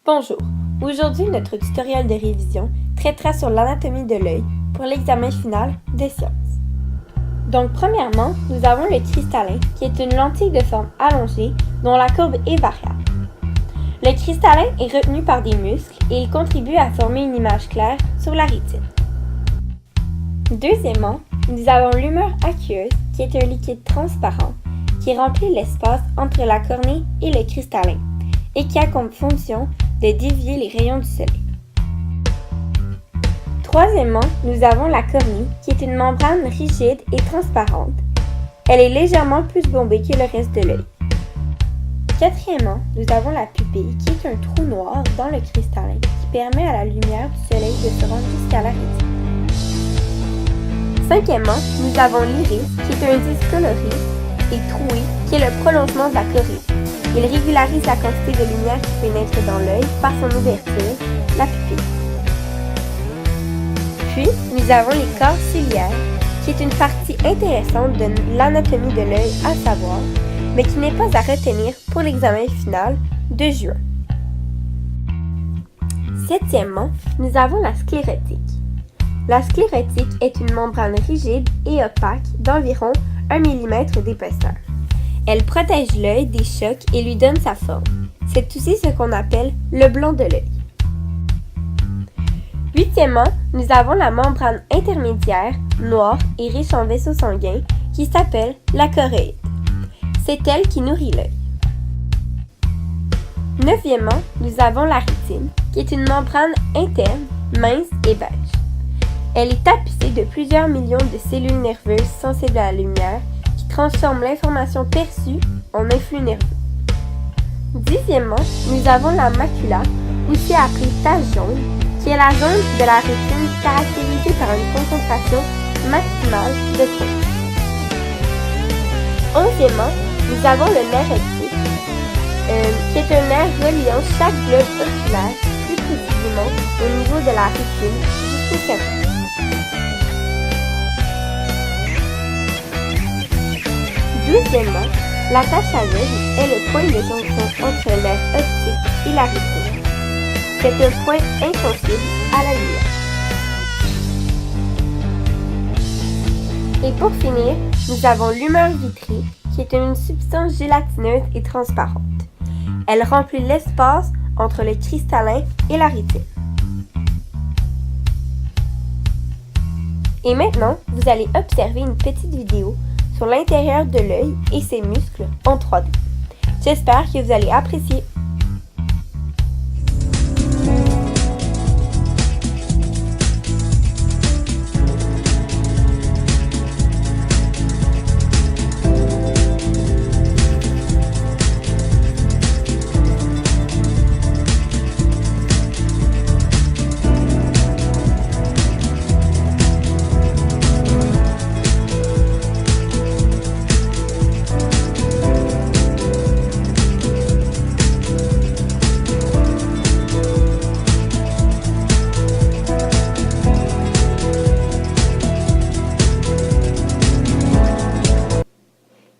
Bonjour, aujourd'hui notre tutoriel de révision traitera sur l'anatomie de l'œil pour l'examen final des sciences. Donc premièrement, nous avons le cristallin qui est une lentille de forme allongée dont la courbe est variable. Le cristallin est retenu par des muscles et il contribue à former une image claire sur la rétine. Deuxièmement, nous avons l'humeur aqueuse qui est un liquide transparent qui remplit l'espace entre la cornée et le cristallin et qui a comme fonction de dévier les rayons du soleil. Troisièmement, nous avons la cornée qui est une membrane rigide et transparente. Elle est légèrement plus bombée que le reste de l'œil. Quatrièmement, nous avons la pupille qui est un trou noir dans le cristallin qui permet à la lumière du soleil de se rendre jusqu'à la rétine. Cinquièmement, nous avons l'iris qui est un disque coloré et troué qui est le prolongement de la chorée. Il régularise la quantité de lumière qui peut naître dans l'œil par son ouverture, la pupille. Puis, nous avons les corps ciliaires, qui est une partie intéressante de l'anatomie de l'œil à savoir, mais qui n'est pas à retenir pour l'examen final de juin. Septièmement, nous avons la sclérotique. La sclérotique est une membrane rigide et opaque d'environ 1 mm d'épaisseur. Elle protège l'œil des chocs et lui donne sa forme. C'est aussi ce qu'on appelle le blanc de l'œil. Huitièmement, nous avons la membrane intermédiaire, noire et riche en vaisseaux sanguins, qui s'appelle la choroïde. C'est elle qui nourrit l'œil. Neuvièmement, nous avons la rétine, qui est une membrane interne, mince et beige. Elle est tapissée de plusieurs millions de cellules nerveuses sensibles à la lumière, transforme l'information perçue en influx nerveux. Dixièmement, nous avons la macula, aussi appelée tache jaune, qui est la zone de la rétine caractérisée par une concentration maximale de chrome. Onzièmement, nous avons le nerf optique, qui est un nerf reliant chaque globe oculaire, plus précisément au niveau de la rétine jusqu'au cerveau. Douzièmement, la tache aveugle est le point de jonction entre le nerf optique et la rétine. C'est un point insensible à la lumière. Et pour finir, nous avons l'humeur vitrée, qui est une substance gélatineuse et transparente. Elle remplit l'espace entre le cristallin et la rétine. Et maintenant, vous allez observer une petite vidéo sur l'intérieur de l'œil et ses muscles en 3D. J'espère que vous allez apprécier.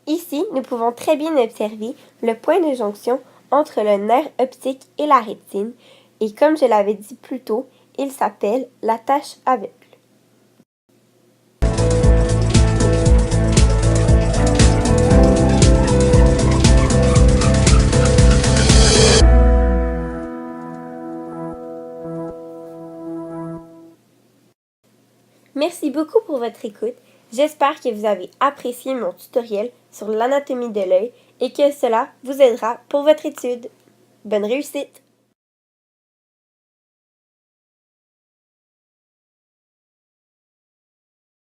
Ici, nous pouvons très bien observer le point de jonction entre le nerf optique et la rétine, et comme je l'avais dit plus tôt, il s'appelle la tache aveugle. Merci beaucoup pour votre écoute. J'espère que vous avez apprécié mon tutoriel sur l'anatomie de l'œil et que cela vous aidera pour votre étude. Bonne réussite!